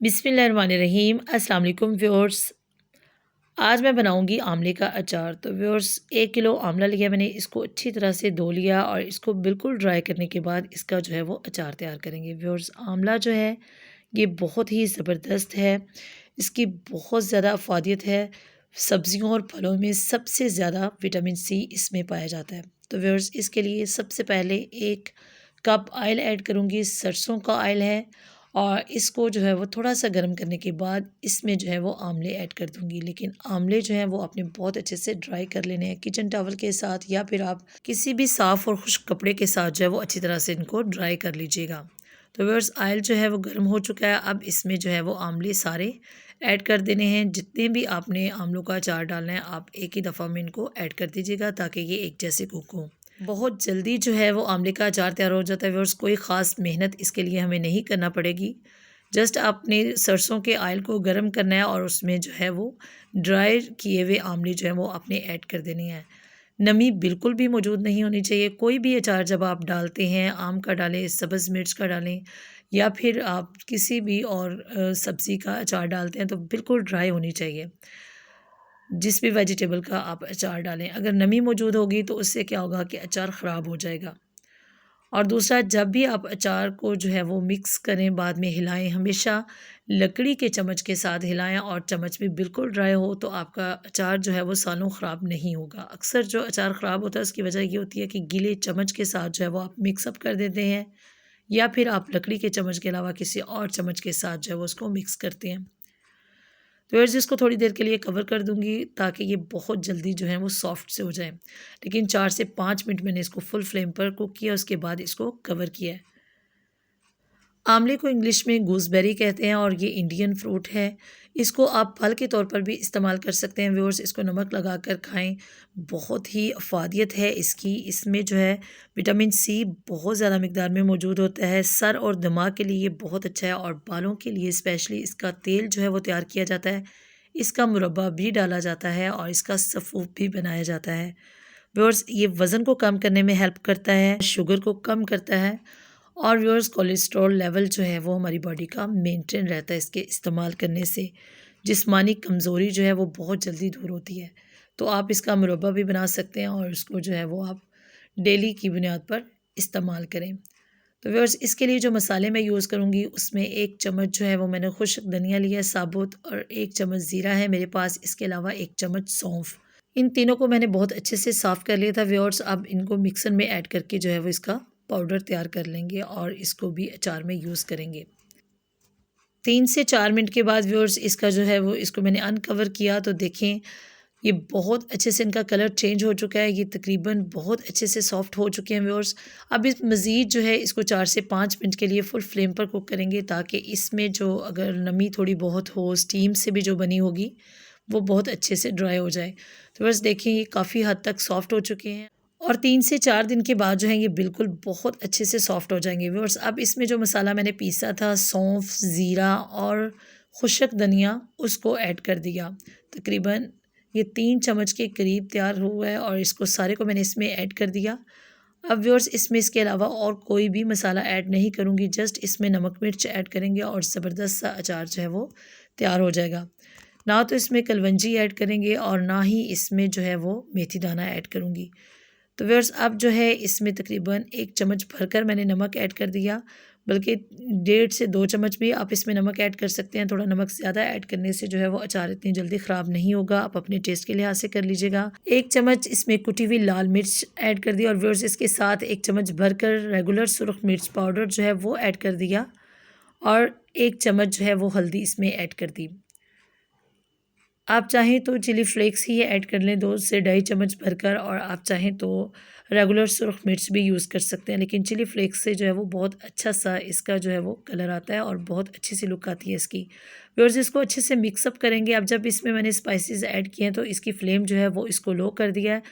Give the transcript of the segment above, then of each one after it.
बिस्मिल्लाहिर्रहमानिर्रहीम। अस्सलाम वालेकुम व्यूअर्स। आज मैं बनाऊंगी आंवले का अचार। तो व्यूअर्स 1 किलो आंवला लिया मैंने, इसको अच्छी तरह से धो लिया और इसको बिल्कुल ड्राई करने के बाद इसका जो है वो अचार तैयार करेंगे। व्यूअर्स आंवला जो है ये बहुत ही ज़बरदस्त है, इसकी बहुत ज़्यादा अफादियत है। सब्जियों और फलों में सबसे ज़्यादा विटामिन सी इसमें पाया जाता है। तो व्यूअर्स इसके लिए सबसे पहले 1 कप ऑयल ऐड करूँगी, सरसों का ऑयल है। और इसको जो है वो थोड़ा सा गर्म करने के बाद इसमें जो है वो आंवले ऐड कर दूंगी। लेकिन आंवले जो हैं वो आपने बहुत अच्छे से ड्राई कर लेने हैं किचन टॉवल के साथ, या फिर आप किसी भी साफ़ और खुश्क कपड़े के साथ जो है वो अच्छी तरह से इनको ड्राई कर लीजिएगा। तो व्यूअर्स ऑयल जो है वो गर्म हो चुका है। अब इसमें जो है वो आंवले सारे ऐड कर देने हैं। जितने भी आपने आंवलों का अचार डालना है आप एक ही दफ़ा में इनको ऐड कर दीजिएगा ताकि ये एक जैसे कुक हों। बहुत जल्दी जो है वो आंवले का अचार तैयार हो जाता है व्यूअर्स, कोई ख़ास मेहनत इसके लिए हमें नहीं करना पड़ेगी। जस्ट आपने सरसों के ऑयल को गर्म करना है और उसमें जो है वो ड्राई किए हुए आंवले जो है वो आपने ऐड कर देने हैं। नमी बिल्कुल भी मौजूद नहीं होनी चाहिए। कोई भी अचार जब आप डालते हैं, आम का डालें, सब्ज़ मिर्च का डालें, या फिर आप किसी भी और सब्ज़ी का अचार डालते हैं तो बिल्कुल ड्राई होनी चाहिए। जिस भी वेजिटेबल का आप अचार डालें, अगर नमी मौजूद होगी तो उससे क्या होगा कि अचार ख़राब हो जाएगा। और दूसरा, जब भी आप अचार को जो है वो मिक्स करें बाद में हिलाएं, हमेशा लकड़ी के चम्मच के साथ हिलाएं और चम्मच भी बिल्कुल ड्राई हो तो आपका अचार जो है वो सालों ख़राब नहीं होगा। अक्सर जो अचार ख़राब होता है उसकी वजह ये होती है कि गीले चम्मच के साथ जो है वो आप मिक्सअप कर देते हैं, या फिर आप लकड़ी के चम्मच के अलावा किसी और चम्मच के साथ जो है वो उसको मिक्स करते हैं। तो यार इसको थोड़ी देर के लिए कवर कर दूंगी ताकि ये बहुत जल्दी जो है वो सॉफ्ट से हो जाए। लेकिन 4 से 5 मिनट मैंने इसको फुल फ्लेम पर कुक किया, उसके बाद इसको कवर किया है। आंवले को इंग्लिश में गूसबेरी कहते हैं और ये इंडियन फ्रूट है। इसको आप फल के तौर पर भी इस्तेमाल कर सकते हैं व्यूअर्स, इसको नमक लगा कर खाएं। बहुत ही अफादियत है इसकी, इसमें जो है विटामिन सी बहुत ज़्यादा मिकदार में मौजूद होता है। सर और दिमाग के लिए ये बहुत अच्छा है और बालों के लिए स्पेशली इसका तेल जो है वो तैयार किया जाता है। इसका मुरब्बा भी डाला जाता है और इसका सफ़ूफ भी बनाया जाता है। व्यूअर्स ये वज़न को कम करने में हेल्प करता है, शुगर को कम करता है, और व्यूअर्स कोलेस्ट्रॉल लेवल जो है वो हमारी बॉडी का मेंटेन रहता है इसके इस्तेमाल करने से। जिस्मानी कमज़ोरी जो है वो बहुत जल्दी दूर होती है। तो आप इसका मुरब्बा भी बना सकते हैं और उसको जो है वो आप डेली की बुनियाद पर इस्तेमाल करें। तो व्यूअर्स इसके लिए जो मसाले मैं यूज़ करूँगी उसमें 1 चम्मच जो है वो मैंने खुश्क धनिया लिया है साबुत, और 1 चम्मच ज़ीरा है मेरे पास, इसके अलावा 1 चम्मच सौंफ। इन तीनों को मैंने बहुत अच्छे से साफ़ कर लिया था व्यूअर्स। अब इनको मिक्सर में ऐड करके जो है वो इसका पाउडर तैयार कर लेंगे और इसको भी अचार में यूज़ करेंगे। 3 से 4 मिनट के बाद व्यूअर्स इसका जो है वो इसको मैंने अनकवर किया तो देखें ये बहुत अच्छे से इनका कलर चेंज हो चुका है। ये तकरीबन बहुत अच्छे से सॉफ्ट हो चुके हैं व्यूअर्स। अब इस मज़ीद जो है इसको 4 से 5 मिनट के लिए फुल फ्लेम पर कुक करेंगे ताकि इसमें जो अगर नमी थोड़ी बहुत हो, स्टीम से भी जो बनी होगी वो बहुत अच्छे से ड्राई हो जाए। तो बस देखिए ये काफ़ी हद तक सॉफ्ट हो चुके हैं और 3 से 4 दिन के बाद जो है ये बिल्कुल बहुत अच्छे से सॉफ्ट हो जाएंगे व्यूअर्स। अब इसमें जो मसाला मैंने पीसा था, सौंफ, ज़ीरा और खुश्क धनिया, उसको ऐड कर दिया। तकरीबन ये 3 चम्मच के करीब तैयार हुआ है और इसको सारे को मैंने इसमें ऐड कर दिया। अब व्यूअर्स इसमें इसके अलावा और कोई भी मसाला ऐड नहीं करूँगी, जस्ट इसमें नमक मिर्च ऐड करेंगे और ज़बरदस्त सा अचार जो है वो तैयार हो जाएगा। ना तो इसमें कलवंजी ऐड करेंगे और ना ही इसमें जो है वो मेथी दाना ऐड करूँगी। तो व्यूअर्स अब जो है इसमें तकरीबन 1 चम्मच भरकर मैंने नमक ऐड कर दिया, बल्कि 1.5 से 2 चम्मच भी आप इसमें नमक ऐड कर सकते हैं। थोड़ा नमक ज़्यादा ऐड करने से जो है वो अचार इतनी जल्दी ख़राब नहीं होगा, आप अपने टेस्ट के लिहाज से कर लीजिएगा। 1 चम्मच इसमें कुटी हुई लाल मिर्च ऐड कर दी और व्यूअर्स इसके साथ 1 चम्मच भरकर रेगुलर सुरख मिर्च पाउडर जो है वो ऐड कर दिया और 1 चम्मच जो है वो हल्दी इसमें ऐड कर दी। आप चाहें तो चिली फ्लेक्स ही ऐड कर लें 2 से ढाई चम्मच भरकर, और आप चाहें तो रेगुलर सुरख मिर्च भी यूज़ कर सकते हैं, लेकिन चिली फ्लेक्स से जो है वो बहुत अच्छा सा इसका जो है वो कलर आता है और बहुत अच्छी सी लुक आती है इसकी। व्यूअर्स इसको अच्छे से मिक्सअप करेंगे। अब जब इसमें मैंने स्पाइसेस ऐड किए हैं तो इसकी फ्लेम जो है वो इसको लो कर दिया है।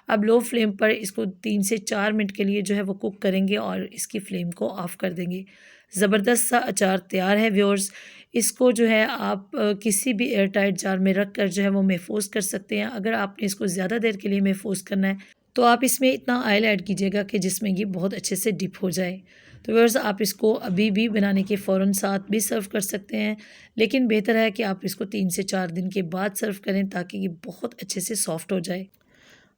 अब लो फ्लेम पर इसको 3 से 4 मिनट के लिए जो है वो कुक करेंगे और इसकी फ्लेम को ऑफ़ कर देंगे। ज़बरदस्त सा अचार तैयार है व्यूअर्स। इसको जो है आप किसी भी एयर टाइट जार में रख कर जो है वो महफूज कर सकते हैं। अगर आपने इसको ज़्यादा देर के लिए महफूज करना है तो आप इसमें इतना ऑयल ऐड कीजिएगा कि जिसमें ये बहुत अच्छे से डिप हो जाए। तो व्यूअर्स आप इसको अभी भी बनाने के फ़ौरन साथ भी सर्व कर सकते हैं, लेकिन बेहतर है कि आप इसको 3 से 4 दिन के बाद सर्व करें ताकि ये बहुत अच्छे से सॉफ्ट हो जाए।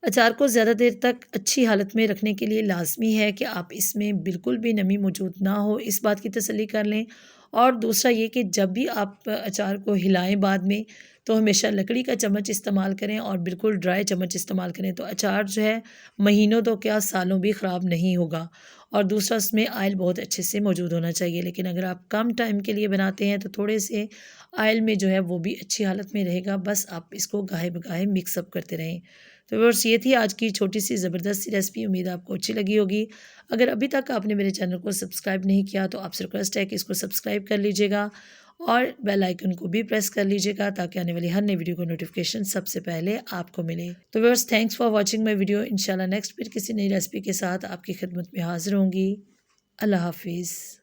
अचार को ज़्यादा देर तक अच्छी हालत में रखने के लिए लाज़मी है कि आप इसमें बिल्कुल भी नमी मौजूद ना हो, इस बात की तसल्ली कर लें। और दूसरा ये कि जब भी आप अचार को हिलाएँ बाद में, तो हमेशा लकड़ी का चम्मच इस्तेमाल करें और बिल्कुल ड्राई चम्मच इस्तेमाल करें, तो अचार जो है महीनों तो क्या सालों भी ख़राब नहीं होगा। और दूसरा उसमें ऑयल बहुत अच्छे से मौजूद होना चाहिए, लेकिन अगर आप कम टाइम के लिए बनाते हैं तो थोड़े से ऑयल में जो है वो भी अच्छी हालत में रहेगा, बस आप इसको गाहे-बगाहे मिक्स अप करते रहें। तो व्यूअर्स ये थी आज की छोटी-सी ज़बरदस्त सी रेसिपी, उम्मीद है आपको अच्छी लगी होगी। अगर अभी तक आपने मेरे चैनल को सब्सक्राइब नहीं किया तो आपसे रिक्वेस्ट है कि इसको सब्सक्राइब कर लीजिएगा और बेल आइकन को भी प्रेस कर लीजिएगा ताकि आने वाली हर नई वीडियो को नोटिफिकेशन सबसे पहले आपको मिले। तो viewers thanks for watching my video. इंशाल्लाह नेक्स्ट फिर किसी नई रेसिपी के साथ आपकी खिदमत में हाज़िर होंगी। अल्लाह हाफ़िज़।